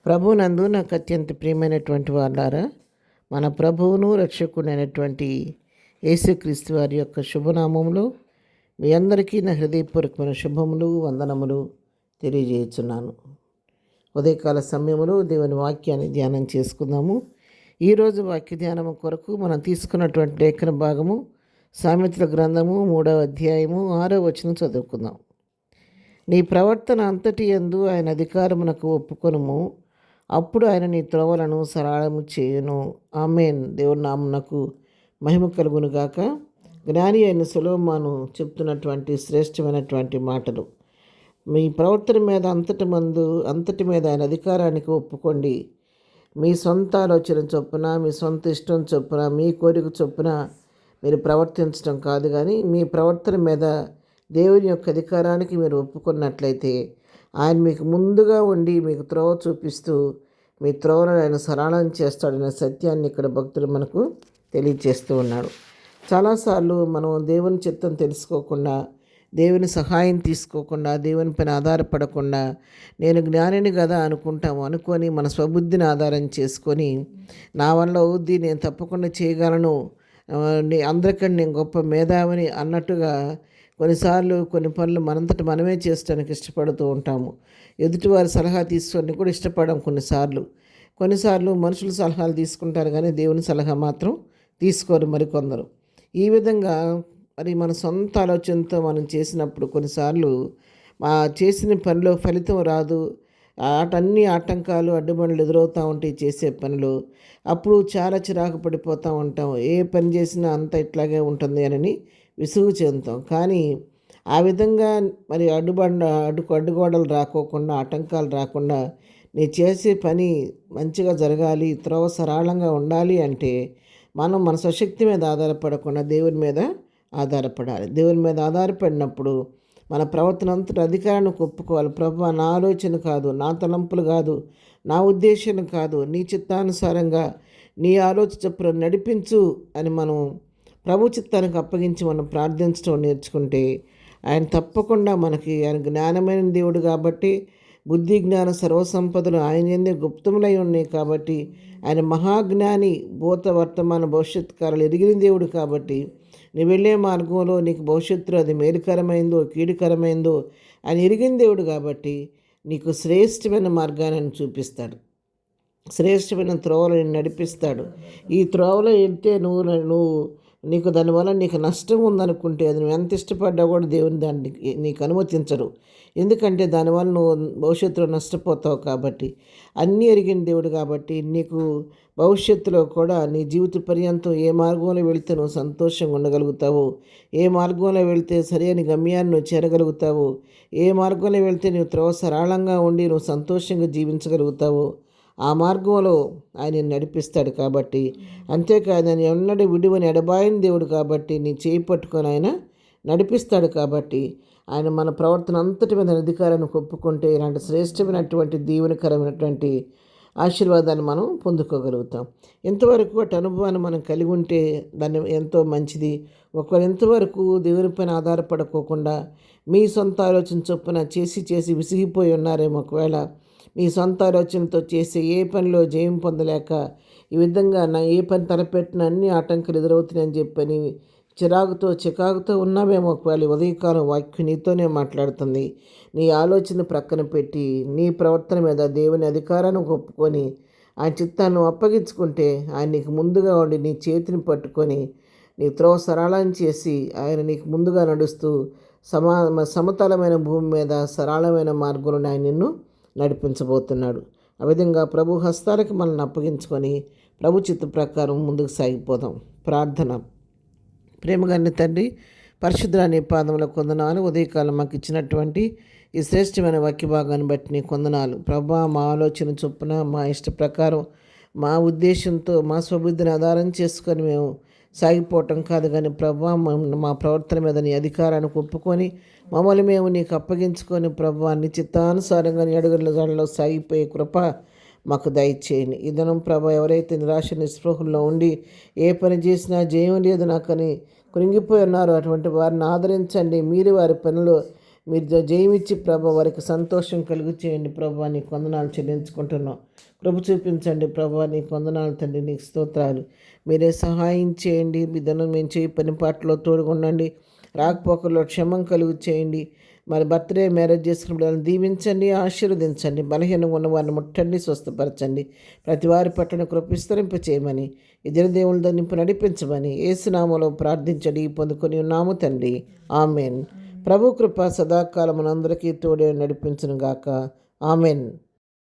ప్రభువునందు నాకు అత్యంత ప్రియమైనటువంటి వాళ్ళారా, మన ప్రభువును రక్షకుడైనటువంటి యేసుక్రీస్తు వారి యొక్క శుభనామంలో మీ అందరికీ నా హృదయపూర్వకమైన శుభములు వందనములు తెలియజేస్తున్నాను. ఉదయకాల సమయంలో దేవుని వాక్యాన్ని ధ్యానం చేసుకుందాము. ఈరోజు వాక్య ధ్యానము కొరకు మనం తీసుకున్నటువంటి లేఖన భాగము సామెతల గ్రంథము 3వ అధ్యాయము 6వ వచనం చదువుకుందాం. నీ ప్రవర్తన అంతటి యందు ఆయన అధికారమునకు ఒప్పుకొనుము, అప్పుడు ఆయన నీ త్రోవలను సరళము చేయును. ఆమేన్. దేవుని నామమునకు మహిమ కలుగును గాక. జ్ఞాని అయిన సొలొమోను చెప్తున్నటువంటి శ్రేష్టమైనటువంటి మాటలు. మీ ప్రవర్తన మీద అంతటి మీద ఆయన అధికారానికి ఒప్పుకోండి. మీ సొంత ఆలోచన చొప్పున, మీ సొంత ఇష్టం చొప్పున, మీ కోరిక చొప్పున మీరు ప్రవర్తించడం కాదు, కానీ మీ ప్రవర్తన మీద దేవుని యొక్క అధికారానికి మీరు ఒప్పుకున్నట్లయితే ఆయన మీకు ముందుగా ఉండి మీకు త్రోవ చూపిస్తూ మీ త్రోవలను ఆయన సరళం చేస్తాడనే సత్యాన్ని ఇక్కడ భక్తులు మనకు తెలియజేస్తూ ఉన్నాడు. చాలాసార్లు మనం దేవుని చిత్తం తెలుసుకోకుండా, దేవుని సహాయం తీసుకోకుండా, దేవుని పైన ఆధారపడకుండా నేను జ్ఞానిని కదా అనుకొని మన స్వబుద్ధిని ఆధారం చేసుకొని నా వల్ల అవుద్ది, నేను తప్పకుండా చేయగలను, అందరికంటే నేను గొప్ప మేధావిని అన్నట్టుగా కొన్నిసార్లు కొన్ని పనులు మనంతట మనమే చేయడానికి ఇష్టపడుతూ ఉంటాము. ఎదుటివారి సలహా తీసుకొని కూడా ఇష్టపడడం. కొన్నిసార్లు మనుషుల సలహాలు తీసుకుంటారు, కానీ దేవుని సలహా మాత్రం తీసుకోరు మరికొందరు. ఈ విధంగా మరి మన సొంత ఆలోచనతో మనం చేసినప్పుడు కొన్నిసార్లు చేసిన పనిలో ఫలితం రాదు. అన్ని ఆటంకాలు అడ్డుబండ్లు ఎదురవుతూ ఉంటాయి చేసే పనులు. అప్పుడు చాలా చిరాకు పడిపోతూ ఉంటాం. ఏ పని చేసినా అంతా ఇట్లాగే ఉంటుంది అని విసుగు చెందుతాం. కానీ ఆ విధంగా మరి అడ్డుగోడలు రాకోకుండా, ఆటంకాలు రాకుండా నీ చేసే పని మంచిగా జరగాలి, త్రోవ సరళంగా ఉండాలి అంటే మనం మన స్వశక్తి మీద ఆధారపడకుండా దేవుని మీద ఆధారపడాలి. దేవుని మీద ఆధారపడినప్పుడు మన ప్రవర్తన అంతటి అధికారాన్ని ఒప్పుకోవాలి. ప్రభువా, నా ఆలోచన కాదు, నా తలంపులు కాదు, నా ఉద్దేశం కాదు, నీ చిత్తానుసారంగా నీ ఆలోచన చొప్పున నడిపించు అని మనం ప్రభు చిత్తానికి అప్పగించి మనం ప్రార్థించడం నేర్చుకుంటే ఆయన తప్పకుండా ఆయన జ్ఞానమైన దేవుడు కాబట్టి, బుద్ధి జ్ఞాన సర్వసంపదలు ఆయన యందే గుప్తములై ఉన్నాయి కాబట్టి, ఆయన మహాజ్ఞాని, భూత వర్తమాన భవిష్యత్ కాలాలు ఎరిగిన దేవుడు కాబట్టి నీ వెళ్ళే మార్గంలో నీకు భవిష్యత్తులో అది మేలుకరమైందో కీడుకరమైందో ఆయన ఎరిగిన దేవుడు కాబట్టి నీకు శ్రేష్టమైన మార్గాన్ని చూపిస్తాడు, శ్రేష్టమైన త్రోవలో నడిపిస్తాడు. ఈ త్రోవలో వెళ్తే నీకు దానివల్ల నీకు నష్టం ఉందనుకుంటే అది నువ్వు ఎంత ఇష్టపడ్డా కూడా దేవుని దాన్ని నీకు అనుమతించరు. ఎందుకంటే దానివల్ల నువ్వు భవిష్యత్తులో నష్టపోతావు కాబట్టి. అన్నీ ఎరిగిన దేవుడు కాబట్టి నీకు భవిష్యత్తులో కూడా నీ జీవిత పర్యంతం ఏ మార్గంలో వెళితే నువ్వు సంతోషంగా ఉండగలుగుతావు, ఏ మార్గంలో వెళితే సరైన గమ్యాన్ని నువ్వు చేరగలుగుతావు, ఏ మార్గంలో వెళితే నువ్వు త్రోవ సరళంగా ఉండి నువ్వు సంతోషంగా జీవించగలుగుతావు, ఆ మార్గంలో ఆయన నడిపిస్తాడు. కాబట్టి అంతేకాదు, ఆయన ఎన్నడూ విడువని ఎడబాయిన దేవుడు కాబట్టి నీ చేయి పట్టుకొని ఆయన నడిపిస్తాడు. కాబట్టి ఆయన మన ప్రవర్తన అంతటి మీద అధికారాన్ని ఒప్పుకుంటే ఇలాంటి శ్రేష్టమైనటువంటి దీవెనకరమైనటువంటి ఆశీర్వాదాన్ని మనం పొందుకోగలుగుతాం. ఇంతవరకు అటు అనుభవాన్ని మనం కలిగి ఉంటే దాన్ని ఎంతో మంచిది. ఒకవేళ ఇంతవరకు దేవుని పైన ఆధారపడుకోకుండా మీ సొంత ఆలోచన చొప్పున చేసి విసిగిపోయి ఉన్నారేమో, ఒకవేళ మీ సొంత ఆలోచనతో చేసే ఏ పనిలో జయం పొందలేక ఈ విధంగా ఏ పని తలపెట్టిన అన్ని ఆటంకాలు ఎదురవుతున్నాయని చెప్పని చికాకుతో ఉన్నామేమో, ఒకవేళ ఉదయకాలం వాక్యం నీతోనే మాట్లాడుతుంది. నీ ఆలోచన ప్రక్కన పెట్టి నీ ప్రవర్తన మీద దేవుని అధికారాన్ని ఒప్పుకొని ఆయన చిత్తాన్ని అప్పగించుకుంటే ఆయన నీకు ముందుగా ఉండి నీ చేతిని పట్టుకొని నీ త్రోవ సరళం చేసి ఆయన నీకు ముందుగా నడుస్తూ సమతలమైన భూమి మీద సరళమైన మార్గంలో ఆయన నిన్ను నడిపించబోతున్నాడు. ఆ విధంగా ప్రభు హస్తాలకు మనల్ని అప్పగించుకొని ప్రభు చిత్త ప్రకారం ముందుకు సాగిపోదాం. ప్రార్థన. ప్రేమగాని తండ్రి, పరిశుద్ధ నీ పాదముల కొందనాలు. ఉదయకాలం మాకు ఇచ్చినటువంటి ఈ శ్రేష్టమైన వాక్య భాగాన్ని బట్టి నీ కొందనాలు. ప్రభా, మా ఆలోచన చొప్పున, మా ఇష్ట ప్రకారం, మా ఉద్దేశంతో, మా స్వబుద్ధిని ఆధారం చేసుకొని మేము సాగిపోవటం కాదు, కానీ ప్రభా మా ప్రవర్తన మీద నీ అధికారాన్ని ఒప్పుకొని మమ్మల్ని మేము నీకు అప్పగించుకొని ప్రభా నీ చిత్తానుసారంగా నీ అడుగుల జాడలో సాగిపోయే కృప మాకు దయచేయండి. ఈ దినం ప్రభా ఎవరైతే నిరాశ నిస్పృహల్లో ఉండి ఏ పని చేసినా జయం లేదు నాకని కృంగిపోయి ఉన్నారో అటువంటి వారిని ఆదరించండి. మీరు వారి పనిలో మీరు జయమిచ్చి ప్రభా వారికి సంతోషం కలుగు చేయండి ప్రభా, నీకు వందనాలు చెల్లించుకుంటున్నాం. కృప చూపించండి ప్రభా, నీకు వందనాలు తండ్రి, నీకు స్తోత్రాలు. మీరే సహాయం చేయండి. బిడ్డను మేము చేయి పని పాటలో తోడుగుండండి. రాకపోకల్లో క్షమం కలుగు చేయండి. మరి బర్త్డే మ్యారేజ్ చేసుకున్న బిడ్డలను దీవించండి, ఆశీర్వదించండి. బలహీనంగా ఉన్న వారిని ముట్టండి, స్వస్థపరచండి. ప్రతి వారి పట్టణ కృప విస్తరింప చేయమని, ఇద్దరు దేవుళ్ళ నింపు నడిపించమని యేసునామములో ప్రార్థించండి పొందుకొని ఉన్నాము తండ్రి. ఆమెన్. ప్రభు కృప సదాకాలమునందరికీ తోడే నడిపించును గాక. ఆమెన్.